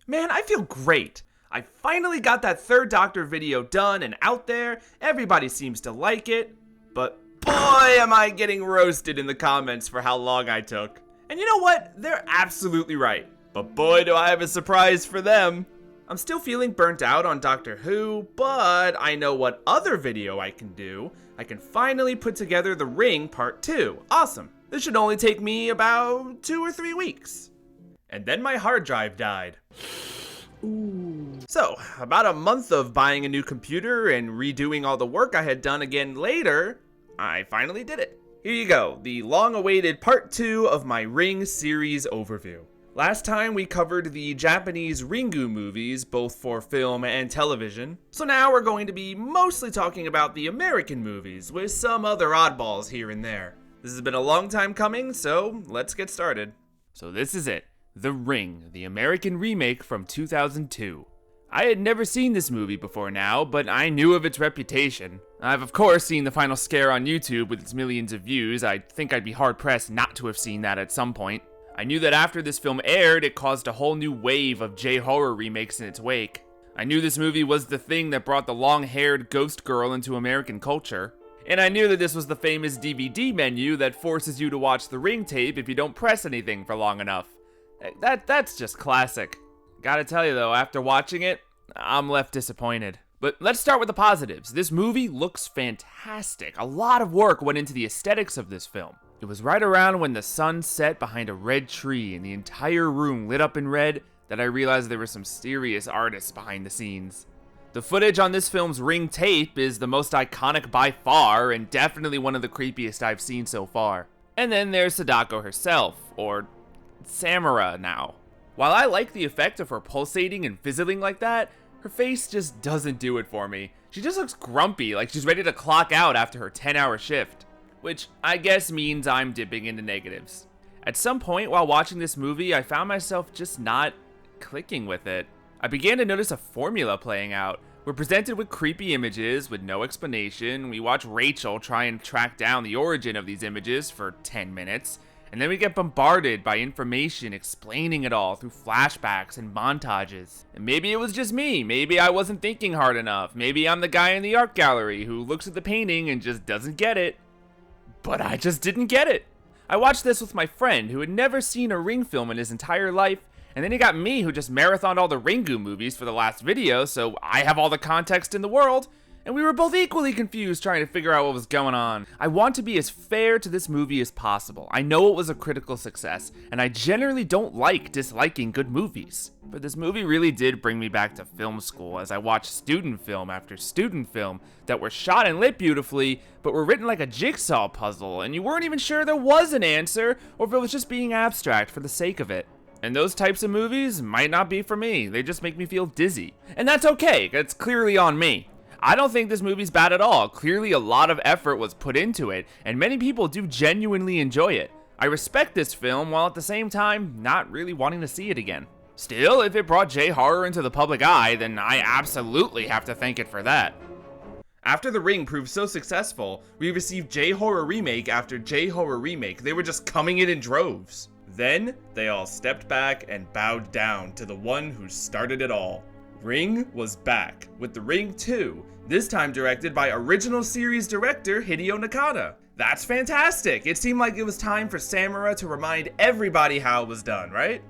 Man, I feel great. I finally got that third Doctor video done and out there. Everybody seems to like it. But boy, am I getting roasted in the comments for how long I took. And you know what? They're absolutely right. But boy, do I have a surprise for them. I'm still feeling burnt out on Doctor Who, but I know what other video I can do. I can finally put together The Ring Part 2. Awesome. This should only take me about 2 or 3 weeks. And then my hard drive died. Ooh. So, about a month of buying a new computer and redoing all the work I had done again later, I finally did it. Here you go, the long-awaited part 2 of my Ring series overview. Last time we covered the Japanese Ringu movies, both for film and television. So now we're going to be mostly talking about the American movies, with some other oddballs here and there. This has been a long time coming, so let's get started. So this is it. The Ring, the American remake from 2002. I had never seen this movie before now, but I knew of its reputation. I've of course seen the final scare on YouTube with its millions of views. I think I'd be hard-pressed not to have seen that at some point. I knew that after this film aired, it caused a whole new wave of J-horror remakes in its wake. I knew this movie was the thing that brought the long-haired ghost girl into American culture. And I knew that this was the famous DVD menu that forces you to watch the Ring tape if you don't press anything for long enough. That's just classic. Gotta tell you though, after watching it, I'm left disappointed. But let's start with the positives. This movie looks fantastic. A lot of work went into the aesthetics of this film. It was right around when the sun set behind a red tree and the entire room lit up in red that I realized there were some serious artists behind the scenes. The footage on this film's Ring tape is the most iconic by far and definitely one of the creepiest I've seen so far. And then there's Sadako herself, or Samara now. While I like the effect of her pulsating and fizzling like that, her face just doesn't do it for me. She just looks grumpy, like she's ready to clock out after her 10-hour shift. Which I guess means I'm dipping into negatives. At some point while watching this movie, I found myself just not clicking with it. I began to notice a formula playing out. We're presented with creepy images with no explanation. We watch Rachel try and track down the origin of these images for 10 minutes. And then we get bombarded by information explaining it all through flashbacks and montages. And maybe it was just me. Maybe I wasn't thinking hard enough. Maybe I'm the guy in the art gallery who looks at the painting and just doesn't get it. But I just didn't get it. I watched this with my friend who had never seen a Ring film in his entire life, and then he got me who just marathoned all the Ringu movies for the last video, so I have all the context in the world, and we were both equally confused trying to figure out what was going on. I want to be as fair to this movie as possible. I know it was a critical success, and I generally don't like disliking good movies. But this movie really did bring me back to film school as I watched student film after student film that were shot and lit beautifully, but were written like a jigsaw puzzle, and you weren't even sure there was an answer, or if it was just being abstract for the sake of it. And those types of movies might not be for me. They just make me feel dizzy. And that's okay, it's clearly on me. I don't think this movie's bad at all. Clearly a lot of effort was put into it, and many people do genuinely enjoy it. I respect this film while at the same time not really wanting to see it again. Still, if it brought J-horror into the public eye, then I absolutely have to thank it for that. After The Ring proved so successful, we received J-horror remake after J-horror remake. They were just coming in droves. Then, they all stepped back and bowed down to the one who started it all. Ring was back, with The Ring 2, this time directed by original series director Hideo Nakata. That's fantastic! It seemed like it was time for Samara to remind everybody how it was done, right?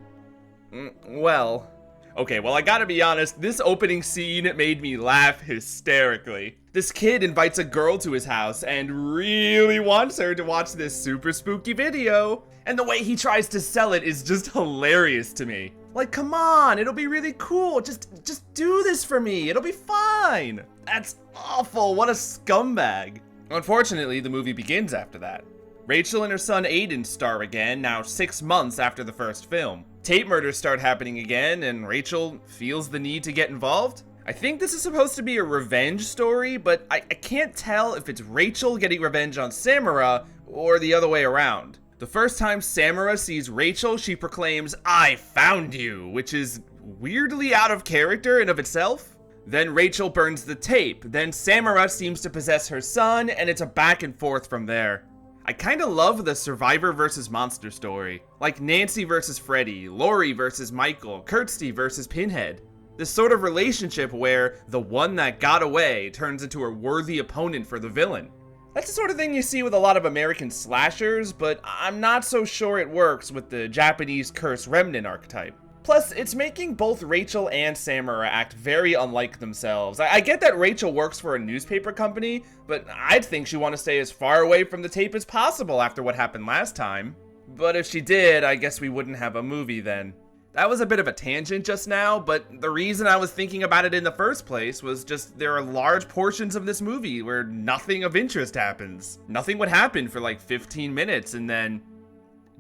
Well, I gotta be honest, this opening scene made me laugh hysterically. This kid invites a girl to his house and really wants her to watch this super spooky video. And the way he tries to sell it is just hilarious to me. Like, come on, it'll be really cool. Just do this for me. It'll be fine. That's awful. What a scumbag. Unfortunately, the movie begins after that. Rachel and her son Aiden star again, now 6 months after the first film. Tape murders start happening again, and Rachel feels the need to get involved. I think this is supposed to be a revenge story, but I can't tell if it's Rachel getting revenge on Samara or the other way around. The first time Samara sees Rachel, she proclaims, "I found you," which is weirdly out of character in of itself. Then Rachel burns the tape, then Samara seems to possess her son, and it's a back and forth from there. I kinda love the survivor versus monster story. Like Nancy versus Freddy, Laurie versus Michael, Kirsty versus Pinhead. This sort of relationship where the one that got away turns into a worthy opponent for the villain. That's the sort of thing you see with a lot of American slashers, but I'm not so sure it works with the Japanese cursed remnant archetype. Plus, it's making both Rachel and Samara act very unlike themselves. I get that Rachel works for a newspaper company, but I'd think she'd want to stay as far away from the tape as possible after what happened last time. But if she did, I guess we wouldn't have a movie then. That was a bit of a tangent just now, but the reason I was thinking about it in the first place was just there are large portions of this movie where nothing of interest happens. Nothing would happen for like 15 minutes and then...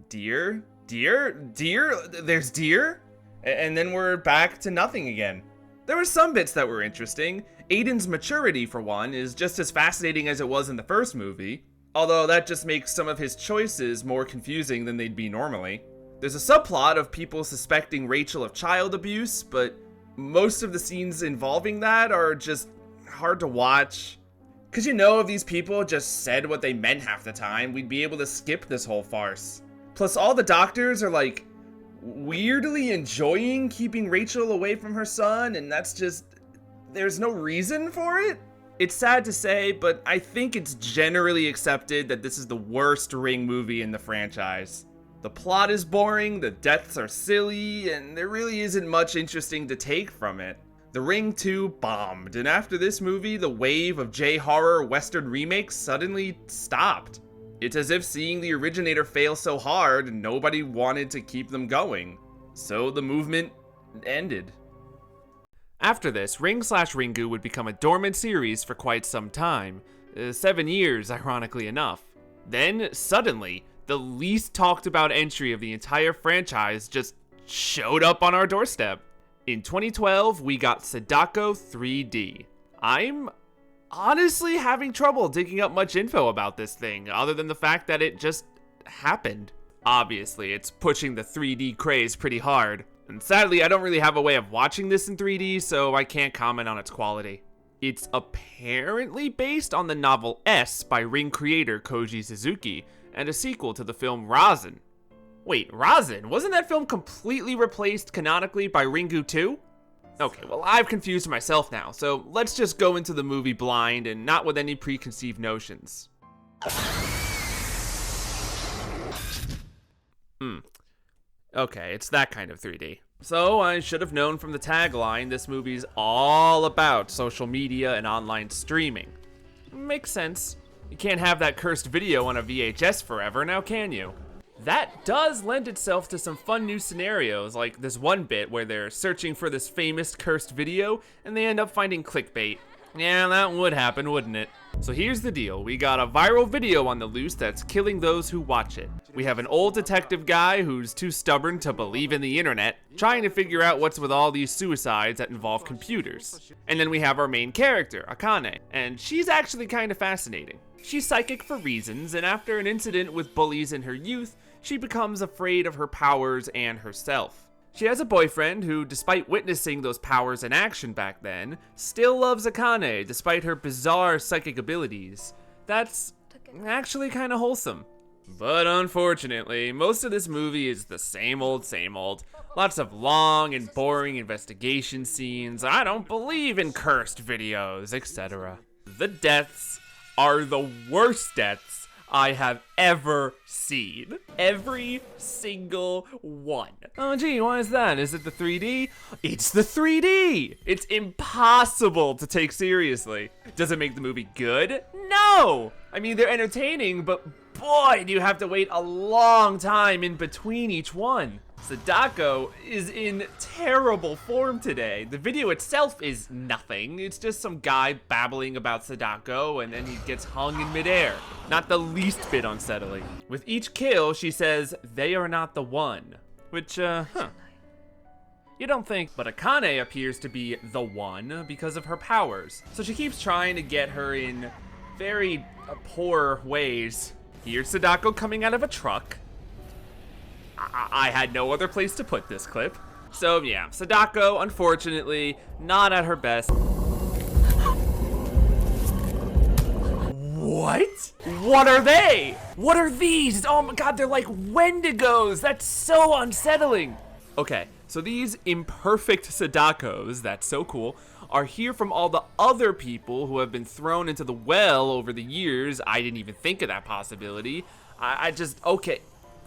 Deer? There's deer? And then we're back to nothing again. There were some bits that were interesting. Aiden's maturity, for one, is just as fascinating as it was in the first movie, although that just makes some of his choices more confusing than they'd be normally. There's a subplot of people suspecting Rachel of child abuse, but most of the scenes involving that are just hard to watch. Cause if these people just said what they meant half the time, we'd be able to skip this whole farce. Plus all the doctors are like, weirdly enjoying keeping Rachel away from her son, and that's just... there's no reason for it? It's sad to say, but I think it's generally accepted that this is the worst Ring movie in the franchise. The plot is boring, the deaths are silly, and there really isn't much interesting to take from it. The Ring 2 bombed, and after this movie, the wave of J-horror Western remakes suddenly stopped. It's as if seeing the originator fail so hard, nobody wanted to keep them going. So the movement ended. After this, Ring/Ringu would become a dormant series for quite some time. 7 years, ironically enough. Then, suddenly, the least talked about entry of the entire franchise just showed up on our doorstep. In 2012, we got Sadako 3D. I'm honestly having trouble digging up much info about this thing, other than the fact that it just happened. Obviously, it's pushing the 3D craze pretty hard, and sadly I don't really have a way of watching this in 3D, so I can't comment on its quality. It's apparently based on the novel S by Ring creator Koji Suzuki, and a sequel to the film Rasen. Wait, Rasen? Wasn't that film completely replaced canonically by Ringu 2? Okay, well, I've confused myself now, so let's just go into the movie blind and not with any preconceived notions. Okay, it's that kind of 3D. So I should have known from the tagline this movie's all about social media and online streaming. Makes sense. You can't have that cursed video on a VHS forever, now can you? That does lend itself to some fun new scenarios, like this one bit where they're searching for this famous cursed video and they end up finding clickbait. Yeah, that would happen, wouldn't it? So here's the deal, we got a viral video on the loose that's killing those who watch it. We have an old detective guy who's too stubborn to believe in the internet, trying to figure out what's with all these suicides that involve computers. And then we have our main character, Akane, and she's actually kind of fascinating. She's psychic for reasons, and after an incident with bullies in her youth, she becomes afraid of her powers and herself. She has a boyfriend who, despite witnessing those powers in action back then, still loves Akane despite her bizarre psychic abilities. That's actually kind of wholesome. But unfortunately, most of this movie is the same old, same old. Lots of long and boring investigation scenes, I don't believe in cursed videos, etc. The deaths are the worst deaths I have ever seen. Every single one. Oh gee, why is that? Is it the 3D? It's the 3D! It's impossible to take seriously. Does it make the movie good? No! I mean, they're entertaining, but boy, do you have to wait a long time in between each one. Sadako is in terrible form today. The video itself is nothing. It's just some guy babbling about Sadako and then he gets hung in midair. Not the least bit unsettling. With each kill, she says, "They are not the one." Which, You don't think, but Akane appears to be the one because of her powers. So she keeps trying to get her in very poor ways. Here's Sadako coming out of a truck. I had no other place to put this clip. So yeah, Sadako, unfortunately, not at her best. What? What are they? What are these? Oh my god, they're like Wendigos. That's so unsettling. Okay, so these imperfect Sadakos, that's so cool, are here from all the other people who have been thrown into the well over the years. I didn't even think of that possibility. Okay.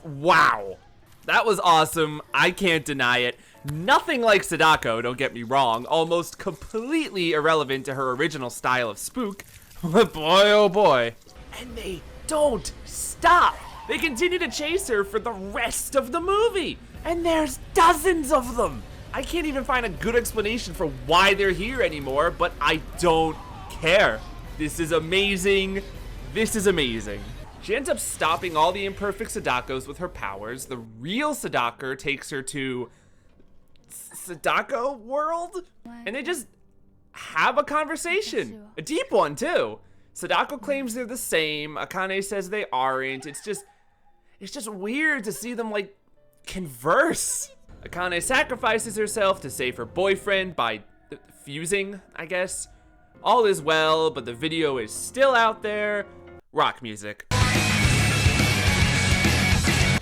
Wow. That was awesome. I can't deny it. Nothing like Sadako, don't get me wrong. Almost completely irrelevant to her original style of spook. But boy, oh boy. And they don't stop. They continue to chase her for the rest of the movie. And there's dozens of them. I can't even find a good explanation for why they're here anymore, but I don't care. This is amazing. This is amazing. She ends up stopping all the imperfect Sadakos with her powers. The real Sadako takes her to Sadako world, and they just have a conversation. A deep one, too. Sadako claims they're the same. Akane says they aren't. It's just weird to see them, like, converse. Akane sacrifices herself to save her boyfriend by fusing, I guess. All is well, but the video is still out there. Rock music.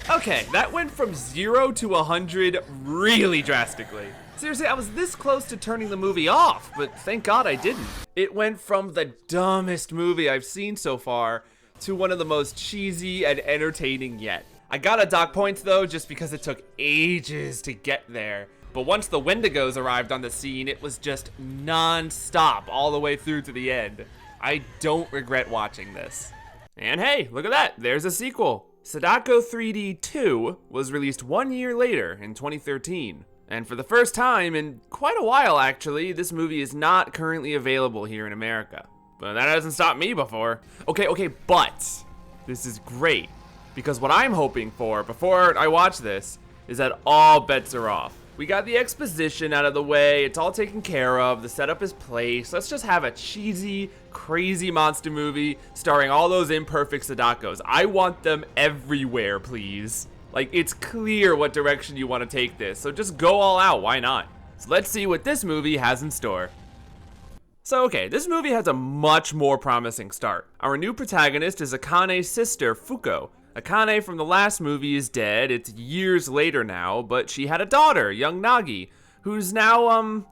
Okay, that went from 0 to 100 really drastically. Seriously, I was this close to turning the movie off, but thank God I didn't. It went from the dumbest movie I've seen so far to one of the most cheesy and entertaining yet. I gotta dock points though, just because it took ages to get there. But once the Wendigos arrived on the scene, it was just non-stop all the way through to the end. I don't regret watching this. And hey, look at that, there's a sequel. Sadako 3D 2 was released 1 year later in 2013. And for the first time in quite a while actually, this movie is not currently available here in America. But that hasn't stopped me before. Okay, but this is great. Because what I'm hoping for before I watch this is that all bets are off. We got the exposition out of the way, it's all taken care of, the setup is placed. Let's just have a cheesy, crazy monster movie starring all those imperfect Sadakos. I want them everywhere, please. Like, it's clear what direction you want to take this, so just go all out, why not? So let's see what this movie has in store. So okay, this movie has a much more promising start. Our new protagonist is Akane's sister, Fuko. Akane from the last movie is dead. It's years later now, but she had a daughter, young Nagi, who's now,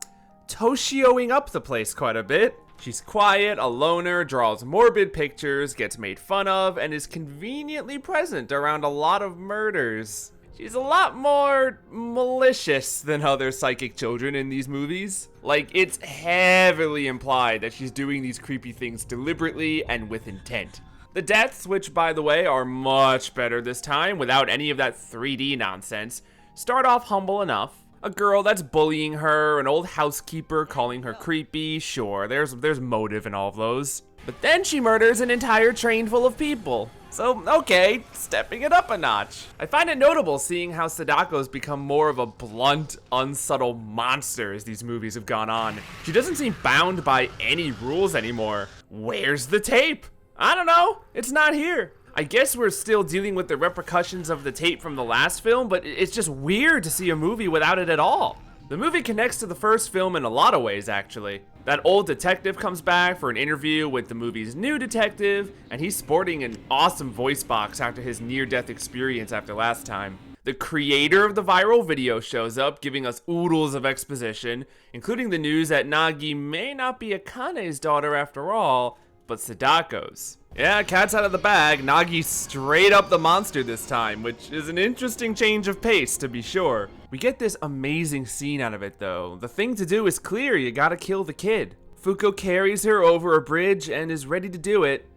Toshioing up the place quite a bit. She's quiet, a loner, draws morbid pictures, gets made fun of, and is conveniently present around a lot of murders. She's a lot more malicious than other psychic children in these movies. Like, it's heavily implied that she's doing these creepy things deliberately and with intent. The deaths, which by the way are much better this time without any of that 3D nonsense, start off humble enough. A girl that's bullying her, an old housekeeper calling her creepy, sure, there's motive in all of those. But then she murders an entire train full of people. So, okay, stepping it up a notch. I find it notable seeing how Sadako's become more of a blunt, unsubtle monster as these movies have gone on. She doesn't seem bound by any rules anymore. Where's the tape? I don't know, it's not here. I guess we're still dealing with the repercussions of the tape from the last film, but it's just weird to see a movie without it at all. The movie connects to the first film in a lot of ways, actually. That old detective comes back for an interview with the movie's new detective, and he's sporting an awesome voice box after his near-death experience after last time. The creator of the viral video shows up, giving us oodles of exposition, including the news that Nagi may not be Akane's daughter after all, but Sadako's. Yeah, cat's out of the bag. Nagi's straight up the monster this time, which is an interesting change of pace, to be sure. We get this amazing scene out of it, though. The thing to do is clear, you gotta kill the kid. Fuko carries her over a bridge and is ready to do it,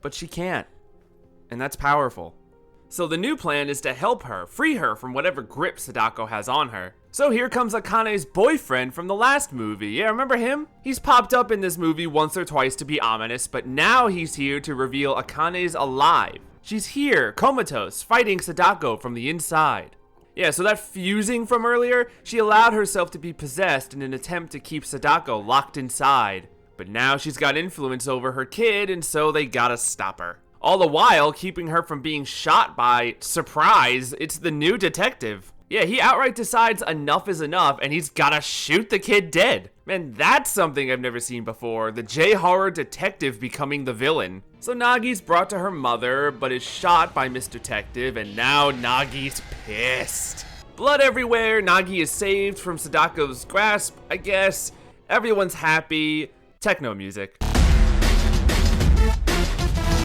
but she can't. And that's powerful. So the new plan is to help her, free her from whatever grip Sadako has on her. So here comes Akane's boyfriend from the last movie. Yeah, remember him? He's popped up in this movie once or twice to be ominous, but now he's here to reveal Akane's alive. She's here, comatose, fighting Sadako from the inside. Yeah, so that fusing from earlier, she allowed herself to be possessed in an attempt to keep Sadako locked inside. But now she's got influence over her kid, and so they gotta stop her. All the while keeping her from being shot by, surprise, it's the new detective. Yeah, he outright decides enough is enough and he's gotta shoot the kid dead. And that's something I've never seen before, the J-horror detective becoming the villain. So Nagi's brought to her mother, but is shot by Miss Detective, and now Nagi's pissed. Blood everywhere, Nagi is saved from Sadako's grasp, I guess. Everyone's happy. Techno music.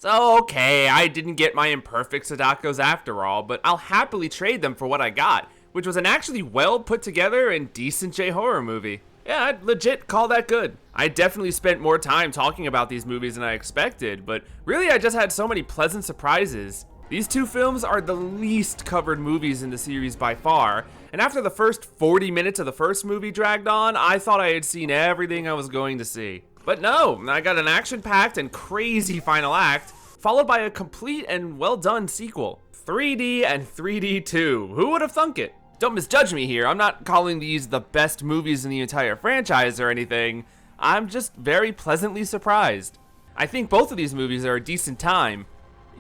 So okay, I didn't get my imperfect Sadakos after all, but I'll happily trade them for what I got, which was an actually well put together and decent J-horror movie. Yeah, I'd legit call that good. I definitely spent more time talking about these movies than I expected, but really I just had so many pleasant surprises. These two films are the least covered movies in the series by far, and after the first 40 minutes of the first movie dragged on, I thought I had seen everything I was going to see. But no, I got an action-packed and crazy final act, followed by a complete and well-done sequel. 3D and 3D 2, who would have thunk it? Don't misjudge me here, I'm not calling these the best movies in the entire franchise or anything. I'm just very pleasantly surprised. I think both of these movies are a decent time.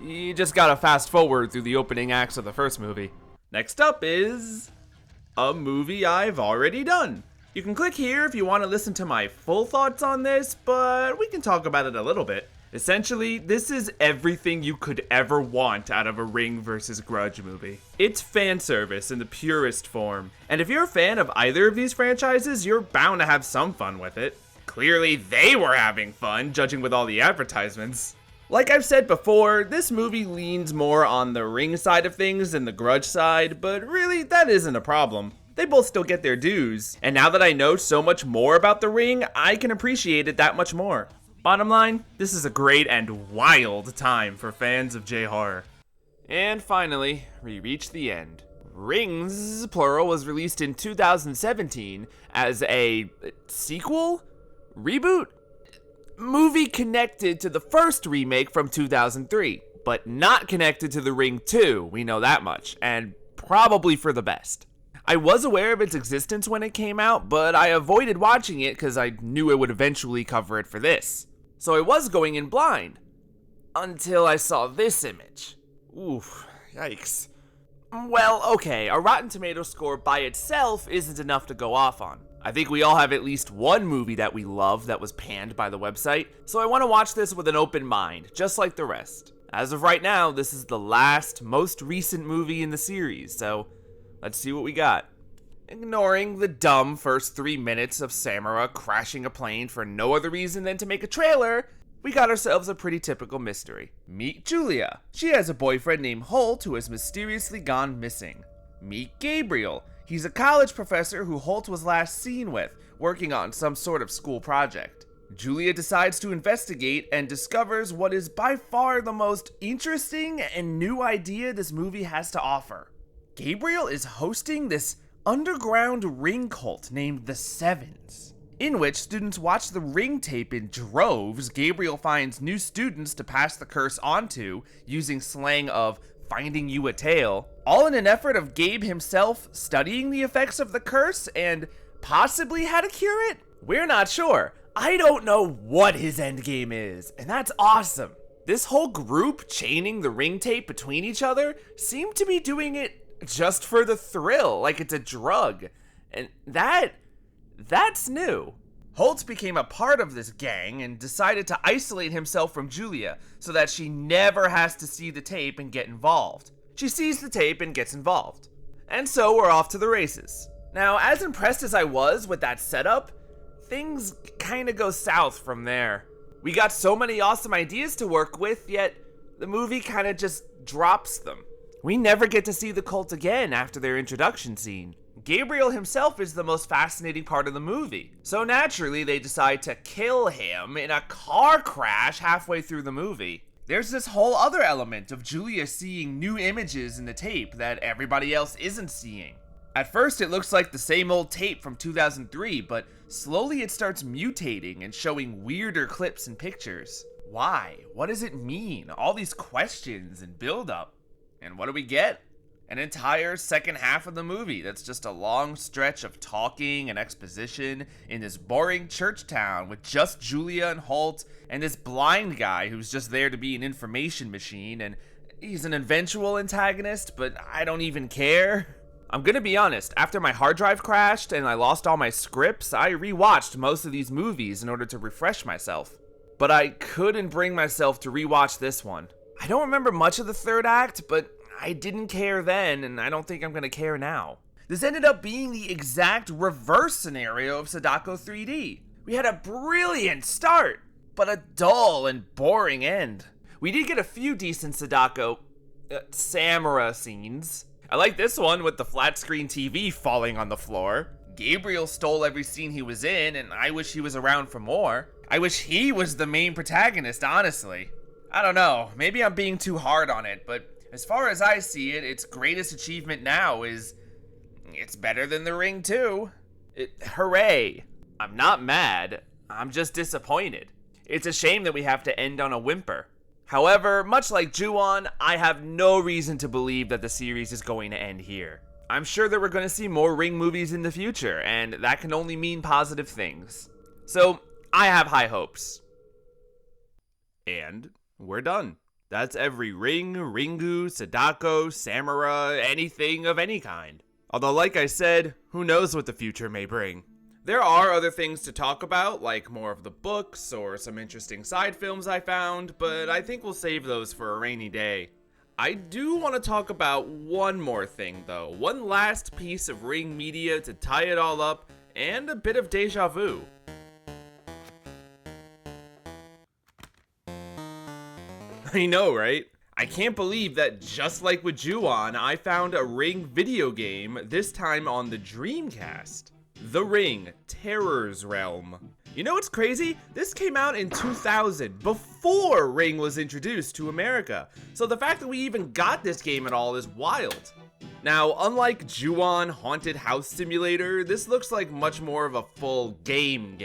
You just gotta fast forward through the opening acts of the first movie. Next up is a movie I've already done. You can click here if you want to listen to my full thoughts on this, but we can talk about it a little bit. Essentially, this is everything you could ever want out of a Ring vs. Grudge movie. It's fan service in the purest form, and if you're a fan of either of these franchises, you're bound to have some fun with it. Clearly, they were having fun, judging with all the advertisements. Like I've said before, this movie leans more on the Ring side of things than the Grudge side, but really, that isn't a problem. They both still get their dues, and now that I know so much more about the Ring, I can appreciate it that much more. Bottom line, this is a great and wild time for fans of J-horror. And finally, we reach the end. Rings, plural, was released in 2017 as a sequel? Reboot? Movie connected to the first remake from 2003, but not connected to the Ring 2, we know that much, and probably for the best. I was aware of its existence when it came out, but I avoided watching it because I knew I would eventually cover it for this. So I was going in blind, until I saw this image. Oof, yikes. Well, okay, a Rotten Tomatoes score by itself isn't enough to go off on. I think we all have at least one movie that we love that was panned by the website, so I want to watch this with an open mind, just like the rest. As of right now, this is the last, most recent movie in the series, so let's see what we got. Ignoring the dumb first 3 minutes of Samara crashing a plane for no other reason than to make a trailer, we got ourselves a pretty typical mystery. Meet Julia. She has a boyfriend named Holt who has mysteriously gone missing. Meet Gabriel. He's a college professor who Holt was last seen with, working on some sort of school project. Julia decides to investigate and discovers what is by far the most interesting and new idea this movie has to offer. Gabriel is hosting this underground ring cult named the Sevens, in which students watch the ring tape in droves. Gabriel finds new students to pass the curse onto, using slang of finding you a tale, all in an effort of Gabe himself studying the effects of the curse and possibly how to cure it? We're not sure. I don't know what his endgame is, and that's awesome. This whole group chaining the ring tape between each other seem to be doing it just for the thrill, like it's a drug, and that's new. Holt became a part of this gang and decided to isolate himself from Julia so that she never has to see the tape and get involved. She sees the tape and gets involved. And so we're off to the races. Now, as impressed as I was with that setup, things kinda go south from there. We got so many awesome ideas to work with, yet the movie kinda just drops them. We never get to see the cult again after their introduction scene. Gabriel himself is the most fascinating part of the movie, so naturally they decide to kill him in a car crash halfway through the movie. There's this whole other element of Julia seeing new images in the tape that everybody else isn't seeing. At first it looks like the same old tape from 2003, but slowly it starts mutating and showing weirder clips and pictures. Why? What does it mean? All these questions and build-up. And what do we get? An entire second half of the movie that's just a long stretch of talking and exposition in this boring church town with just Julia and Holt and this blind guy who's just there to be an information machine, and he's an eventual antagonist, but I don't even care. I'm gonna be honest, after my hard drive crashed and I lost all my scripts, I rewatched most of these movies in order to refresh myself. But I couldn't bring myself to rewatch this one. I don't remember much of the third act, but I didn't care then, and I don't think I'm gonna care now. This ended up being the exact reverse scenario of Sadako 3D. We had a brilliant start, but a dull and boring end. We did get a few decent Sadako Samura scenes. I like this one with the flat screen TV falling on the floor. Gabriel stole every scene he was in, and I wish he was around for more. I wish he was the main protagonist, honestly. I don't know, maybe I'm being too hard on it, but as far as I see it, its greatest achievement now is it's better than The Ring 2. Hooray. I'm not mad, I'm just disappointed. It's a shame that we have to end on a whimper. However, much like Ju-on, I have no reason to believe that the series is going to end here. I'm sure that we're going to see more Ring movies in the future, and that can only mean positive things. So, I have high hopes. And we're done. That's every Ring, Ringu, Sadako, Samura, anything of any kind. Although, like I said, who knows what the future may bring. There are other things to talk about, like more of the books or some interesting side films I found, but I think we'll save those for a rainy day. I do want to talk about one more thing though, one last piece of Ring media to tie it all up, and a bit of deja vu. I know, right? I can't believe that just like with Ju-on, I found a Ring video game, this time on the Dreamcast. The Ring, Terror's Realm. You know what's crazy? This came out in 2000, before Ring was introduced to America. So the fact that we even got this game at all is wild. Now, unlike Ju-on Haunted House Simulator, this looks like much more of a full game.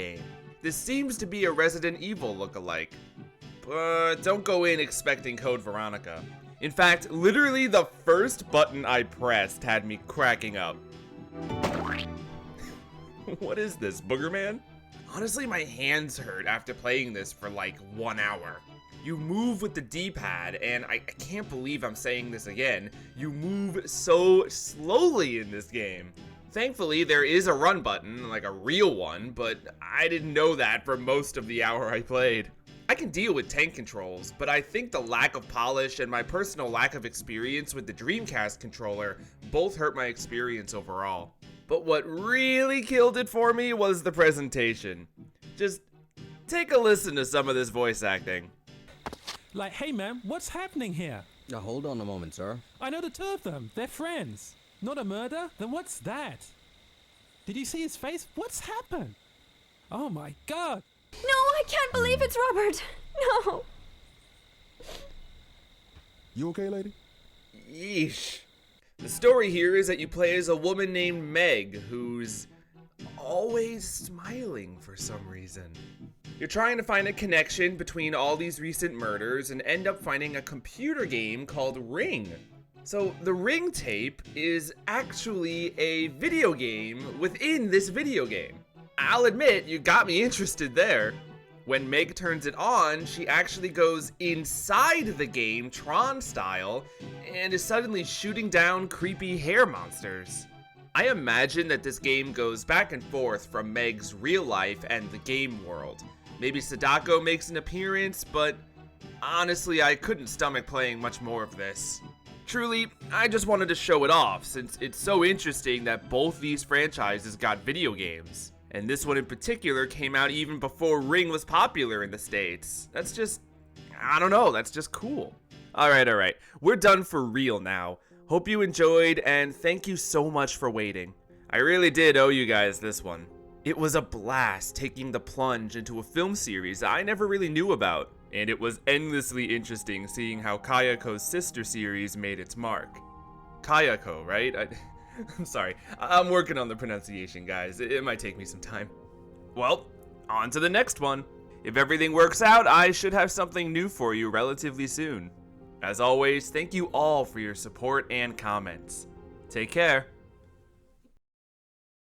This seems to be a Resident Evil lookalike. But don't go in expecting Code Veronica. In fact, literally the first button I pressed had me cracking up. What is this, Booger Man? Honestly, my hands hurt after playing this for like 1 hour. You move with the D-pad, and I can't believe I'm saying this again, you move so slowly in this game. Thankfully, there is a run button, like a real one, but I didn't know that for most of the hour I played. I can deal with tank controls, but I think the lack of polish and my personal lack of experience with the Dreamcast controller both hurt my experience overall. But what really killed it for me was the presentation. Just take a listen to some of this voice acting. Like, hey man, what's happening here? Now hold on a moment, sir. I know the two of them. They're friends. Not a murder? Then what's that? Did you see his face? What's happened? Oh my god. No, I can't believe it's Robert. No. You okay, lady? Yeesh. The story here is that you play as a woman named Meg, who's always smiling for some reason. You're trying to find a connection between all these recent murders and end up finding a computer game called Ring. So the Ring tape is actually a video game within this video game. I'll admit, you got me interested there. When Meg turns it on, she actually goes inside the game, Tron style, and is suddenly shooting down creepy hair monsters. I imagine that this game goes back and forth from Meg's real life and the game world. Maybe Sadako makes an appearance, but honestly, I couldn't stomach playing much more of this. Truly, I just wanted to show it off, since it's so interesting that both these franchises got video games. And this one in particular came out even before Ring was popular in the States. That's just, I don't know, that's just cool. Alright, we're done for real now. Hope you enjoyed, and thank you so much for waiting. I really did owe you guys this one. It was a blast taking the plunge into a film series I never really knew about, and it was endlessly interesting seeing how Kayako's sister series made its mark. Kayako, right? I'm sorry, I'm working on the pronunciation, guys. It might take me some time. Well, on to the next one. If everything works out, I should have something new for you relatively soon. As always, thank you all for your support and comments. Take care.